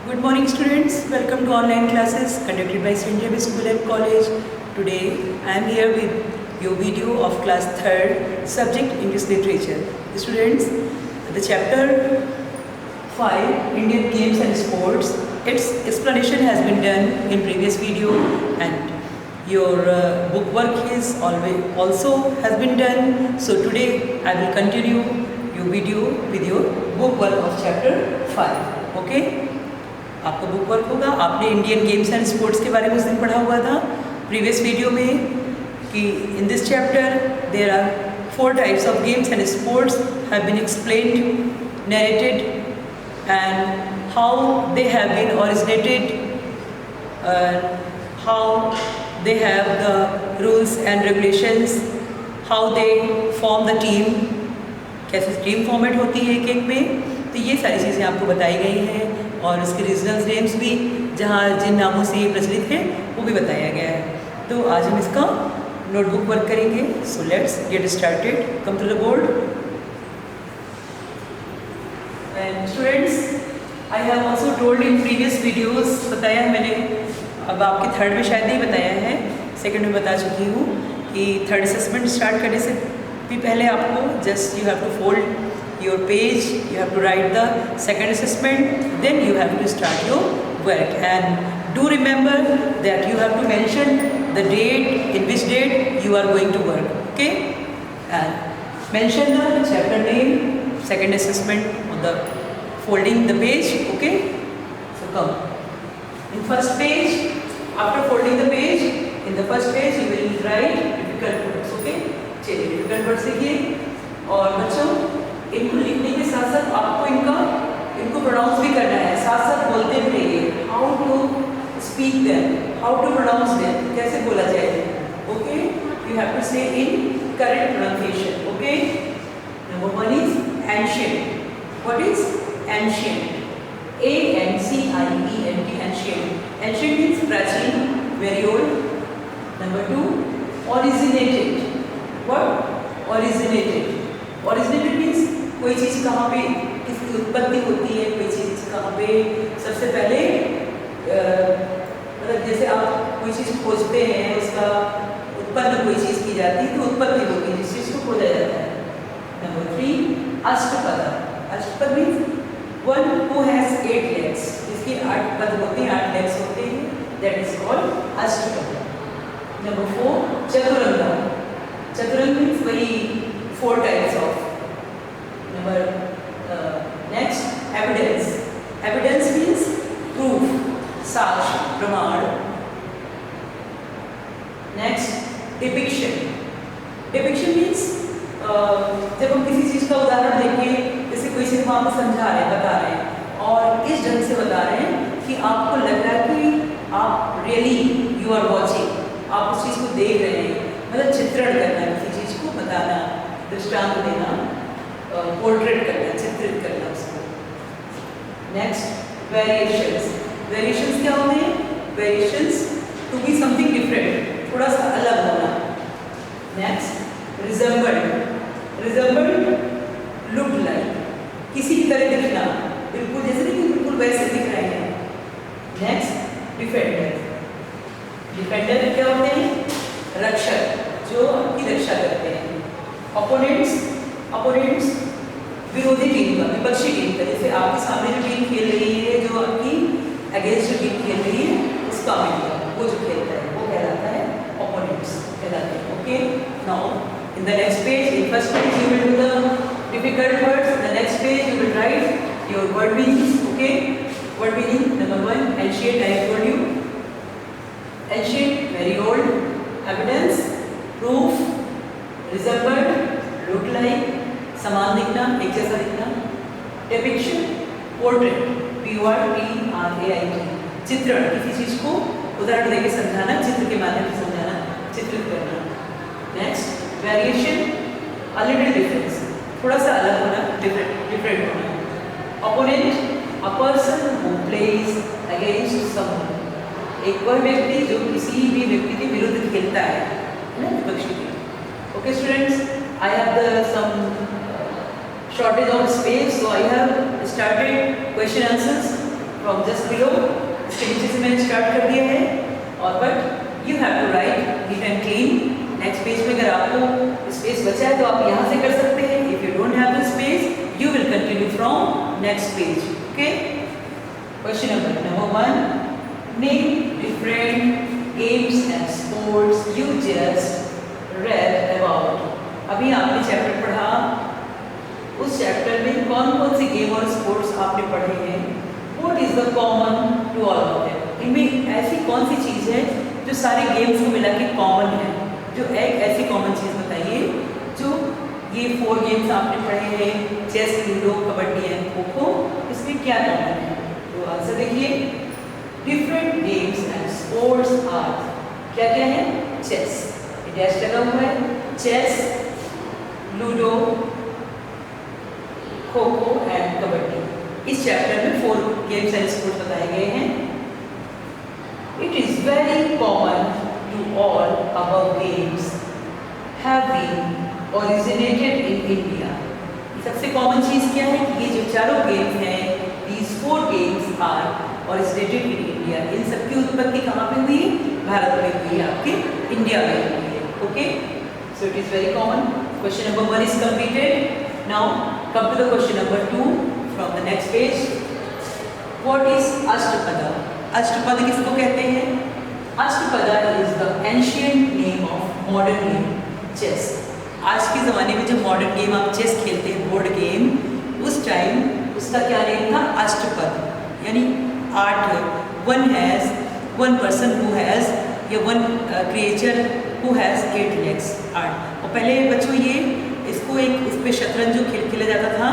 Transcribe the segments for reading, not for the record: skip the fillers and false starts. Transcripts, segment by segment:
Good morning students, welcome to online classes conducted by St. James School and College. Today I am here with your video of class 3rd, subject English Literature. Students, the chapter 5, Indian Games and Sports, its explanation has been done in previous video and your book work is also has been done. So today I will continue your video with your book work of chapter 5. Okay? आपका book work होगा. आपने Indian games and sports के बारे में उस दिन पढ़ा हुआ था प्रीवियस वीडियो में कि in this chapter there are 4 types of games and sports have been explained, narrated and how they have been originated, how they have the rules and regulations, how they form the team, कैसे team format होती है एक में. तो ये सारी चीज़ें आपको बताई गई हैं और उसके रीजनल नेम्स भी जहाँ जिन नामों से ये प्रचलित हैं वो भी बताया गया है. तो आज हम इसका नोटबुक वर्क करेंगे. So let's get started. Come to the board. And students, I have also told in previous videos, बताया है मैंने, अब आपके थर्ड में शायद नहीं बताया है, सेकंड में बता चुकी हूँ कि थर्ड असेसमेंट स्टार्ट करने से भी पहले आपको just you have to fold your page, you have to write the second assessment, then you have to start your work. And do remember that you have to mention the date, in which date you are going to work. Okay? And mention the chapter name, second assessment on the folding the page. Okay? So come. In first page, after folding the page, in the first page you will write difficult words. Okay? चलिए difficult words लिखिए. और बच्चों इनको लिखने के साथ साथ आपको इनको प्रोनाउंस भी करना है, साथ साथ बोलते भी रहिए. How to speak them, how to pronounce them, कैसे बोला जाए. Okay, you have to say in correct pronunciation. Okay, number 1 is ancient. What is ancient? ANCIENT, ancient. Ancient means प्राचीन, very old. Number 2, originated. What? Originated. Originated means कोई चीज़ कहाँ पे किसकी उत्पत्ति होती है, कोई चीज़ कहाँ पे सबसे पहले मतलब जैसे आप कोई चीज़ खोजते हैं, उसका उत्पन्न कोई चीज़ की जाती है तो उत्पत्ति होती है, जिस चीज़ को खोजा जाता है. Number 3, Ashtapad. Ashtapad means one who has 8 legs, जिसके 8 पद होते हैं, 8 legs होते हैं, that is called Ashtapada. Number 4, Chaturanga. Chaturanga means वही 4 types of. Number next, evidence. Evidence means proof, साक्ष्य, प्रमाण. Next, depiction. Depiction means जब हम किसी चीज़ का उदाहरण देंगे, जैसे कोई चीज़ हम आपको समझा रहे हैं, बता रहे हैं और इस ढंग से बता रहे हैं कि आपको लग रहा है कि आप रियली यू आर वॉचिंग, आप उस चीज़ को देख रहे हैं. मतलब चित्रण करना, किसी चीज़ को बताना, दृष्टांत देना, पोर्ट्रेट करना, चित्रित करना उसको. Next, variations. वेरिएशंस क्या होते हैं? Variations to be something different, थोड़ा सा अलग होना. Next, resembled. Resembled, look like, किसी की तरह दिखना, बिल्कुल जैसे नहीं कि बिल्कुल वैसे दिख रहे हैं. Next, defender. डिफेंडर क्या होते हैं? रक्षक, जो आपकी रक्षा करते हैं. अपोनेंट्स. अपोनेंट्स विरोधी टीम का, विपक्षी टीम का, जैसे आपके सामने जो टीम खेल रही है, जो आपकी अगेंस्ट टीम खेल रही है, उसका मिलकर वो जो खेलता है वो कहलाता है अपोनेंट्स कहलाते हैं. Okay, now in the next page, in first page you will do the difficult words, the next page you will write your word meanings. Okay, word meaning. Number 1, ancient, I have told you. Ancient, very old. Evidence, proof. Resembled, look like, समान दिखना, एक जैसा दिखना. Depiction, portrait, PORTRAIT, चित्रण, किसी चीज को उदाहरण देकर समझाना, चित्र के माध्यम से समझाना, चित्रित करना. Next, variation, a little difference, थोड़ा सा अलग होना, डिफरेंट होना. Opponent, a person who plays against someone, एक वह व्यक्ति जो किसी भी व्यक्ति के विरुद्ध खेलता है ना, विपक्षी team. Okay students, I have some shortage of space, so I have started question answers from just below, इसके नीचे से मैंने स्टार्ट कर दिया है। और but you have to write neat and clean. Next page पे अगर आपको स्पेस बचा है तो आप यहाँ से कर सकते हैं। If you don't have the space you will continue from next page. Okay, question number 1, name different games and sports you just read about. अभी आपने चैप्टर पढ़ा, उस चैप्टर में कौन कौन से गेम और स्पोर्ट्स आपने पढ़े हैं। What is the common to all of them. इनमें ऐसी कौन सी चीज़ है जो सारे गेम्स को मिला के कॉमन है, जो एक ऐसी कॉमन चीज़ बताइए जो ये 4 गेम्स आपने पढ़े हैं, chess, ludo, kabaddi and kho kho, इसमें क्या कॉमन है। तो आंसर देखिए, different games and sports are, क्या क्या है, चेस, डैश लगा हुआ है, चेस, लूडो, खो खो एंड कबड्डी। इस चैप्टर में 4 गेम्स एंड स्पोर्ट्स बताए गए हैं। It is very common to all above games have been originated in India. सबसे कॉमन चीज क्या है कि ये जो चारों गेम्स हैं, these 4 games are originated in India। इन सबकी उत्पत्ति कहाँ पे हुई, भारत में हुई, आपके इंडिया में हुई है। Okay, so it is very common. Question number 1 is completed. Now come to the question number 2 from the next page. What is Ashtapada? Ashtapad किसको कहते हैं? अष्टपदा is the ancient name of modern game chess। आज के ज़माने में जब मॉडर्न गेम आप chess खेलते हैं, बोर्ड गेम, उस टाइम उसका क्या नेम था, अष्टपद, यानी 8। one person who has या one creature who has 8 legs, 8। और पहले बच्चों ये इसको एक इस पे शतरंज जो खेला जाता था,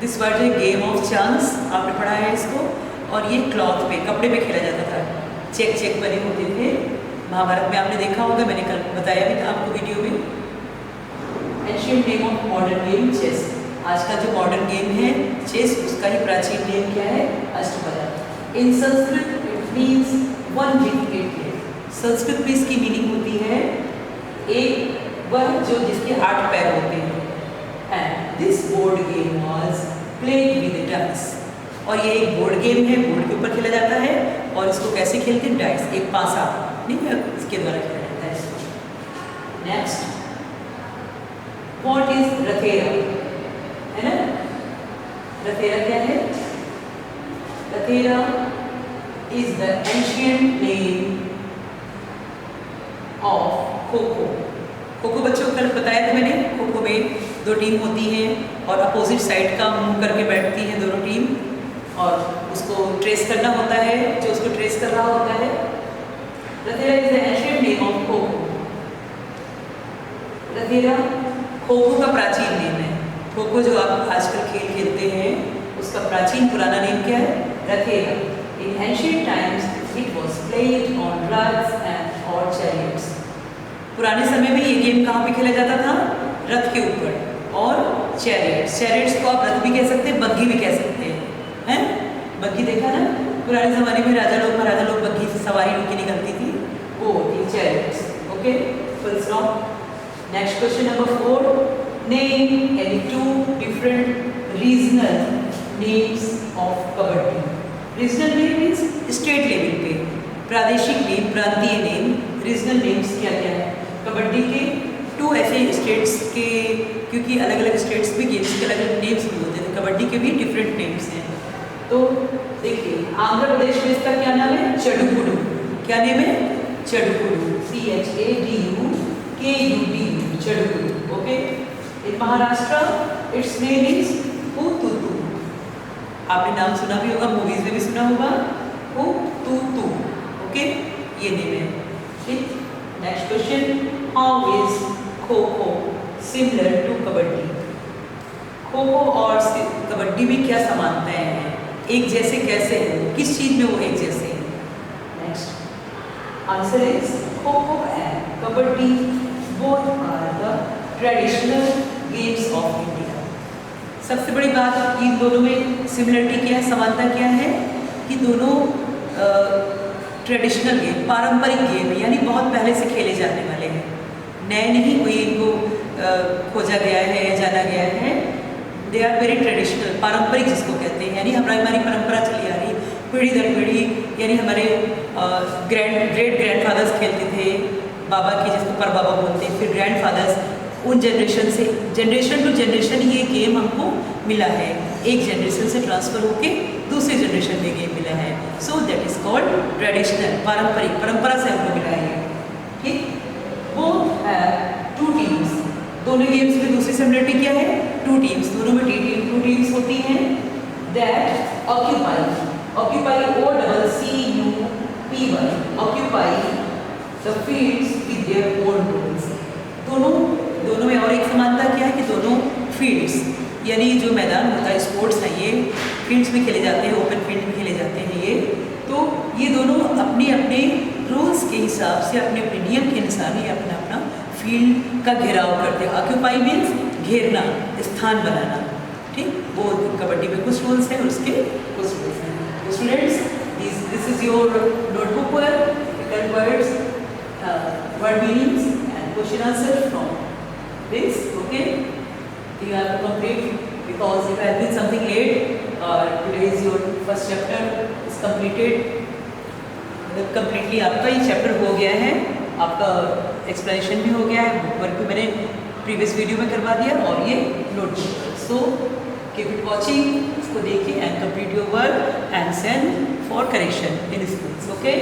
दिस वर्ड है गेम ऑफ चांस, आपने पढ़ा है इसको। और ये क्लॉथ पे, कपड़े पे खेला जाता था, चेक बने होते थे। महाभारत में आपने देखा होगा, मैंने कल बताया भी था आपको वीडियो में। Ancient name of modern game chess. आज का जो मॉडर्न गेम है चेस, उसका ही प्राचीन नेम क्या है, Ashtapada. In Sanskrit it means 1 with 8 legs। Sanskrit में इसकी मीनिंग होती है एक वह जो जिसके 8 पैर होते हैं। And this board game was played with dice. और ये एक बोर्ड गेम है, बोर्ड के ऊपर खेला जाता है। और इसको कैसे खेलते हैं, डाइस, एक पासा नहीं है, इसके द्वारा खेला जाता है इसको। नेक्स्ट, व्हाट इज रथेरा, है ना। रथेरा क्या है, Rathera is the ancient name of kho kho. Kho खो बच्चों को कल बताया था मैंने। खो खो में 2 टीम होती हैं और अपोजिट साइड का मुंह करके बैठती हैं दोनों टीम, और उसको ट्रेस करना होता है, जो उसको ट्रेस कर रहा होता है। Rathera is the ancient name of kho kho. रथेरा kho kho का प्राचीन नेम है। खो खो जो आप आजकल खेल खेलते हैं, उसका प्राचीन पुराना नेम क्या है, Rathera. In ancient times it was played on raths and और चैरियट्स। पुराने समय में ये गेम कहाँ पे खेला जाता था, रथ के ऊपर और चैरियट्स। चैरियट्स को आप रथ भी कह सकते हैं, बग्घी भी कह सकते हैं। बग्घी देखा ना, पुराने ज़माने में राजा लोग महाराजा लोग बग्घी से सवारी उनकी निकलती थी, वो होती है chariots. Okay, full stop. Next question number 4, name any 2 different regional names of kabaddi. Regional name means state level पे, प्रादेशिक नेम, प्रांतीय नेम। रीजनल नेम्स क्या क्या है कबड्डी के, 2 ऐसे स्टेट्स के, क्योंकि अलग अलग स्टेट्स में गेम्स के अलग अलग नेम्स भी होते थे, कबड्डी के भी डिफरेंट नेम्स हैं। तो देखिए, आंध्र प्रदेश में इसका क्या नाम है, चडुकुडू। क्या नेम है, Chadukudu, CHADUKUDU, Chadukudu. Okay, in Maharashtra its name is Hututu. आपने नाम सुना भी होगा, मूवीज में भी सुना होगा, हुतुतु। ओके, ये नेम है। ठीक, next question, how is kho खो सिमिलर टू कबड्डी। खो खो और कबड्डी में क्या समानताएं हैं, एक जैसे कैसे हैं, किस चीज में वो एक जैसे हैं। Next answer is kho kho and kabaddi both are the traditional games of India. सबसे बड़ी बात इन दोनों में सिमिलरिटी क्या है, समानता क्या है कि दोनों ट्रेडिशनल गेम, पारंपरिक गेम, यानी बहुत पहले से खेले जाने वाले हैं, नए नहीं कोई इनको खोजा गया है या जाना गया है। दे आर वेरी ट्रेडिशनल, पारंपरिक जिसको कहते हैं, यानी हमारी परंपरा चली आ रही पीढ़ी दर पीढ़ी, यानी हमारे ग्रेट ग्रैंडफादर्स खेलते थे, बाबा की जिसको पर बाबा बोलते हैं, फिर ग्रैंडफादर्स, उन जनरेशन से जनरेशन टू जनरेशन ये गेम हमको मिला है, एक जनरेशन से ट्रांसफ़र होके दूसरे जनरेशन में गेम मिला है। So that is called traditional, पारंपरिक, परंपरा से हमको मिला है। ठीक, वो है 2 टीम्स, दोनों गेम्स में दूसरी सिमिलरिटी क्या है? 2 टीम्स, दोनों में 2 टीम्स होती हैं that occupy OCCUPY, occupy the fields with their own roles. दोनों में और एक समानता क्या है कि दोनों फील्ड्स, यानी जो मैदान होता है, स्पोर्ट्स है, ये फील्ड्स में खेले जाते हैं, ओपन फील्ड में खेले जाते हैं ये, तो ये दोनों अपने अपने रूल्स के हिसाब से, अपने अपने नियम के अनुसार ये अपना अपना फील्ड का घेराव करते हैं। ऑक्यूपाई मीन्स घेरना, स्थान बनाना। ठीक, वो कबड्डी में कुछ रूल्स हैं और उसके कुछ रूल्स हैं। तो students, this is your notebook पर written words, word meanings and question answer from this. Okay, you have to complete, because if I have been something late, today is your first chapter is completed, मतलब completely आपका ये chapter हो गया है, आपका explanation भी हो गया है, बुक वर्क भी मैंने previous वीडियो में करवा दिया और ये notebook। So keep it watching, इसको देखिए and complete your work and send for correction in schools. Okay.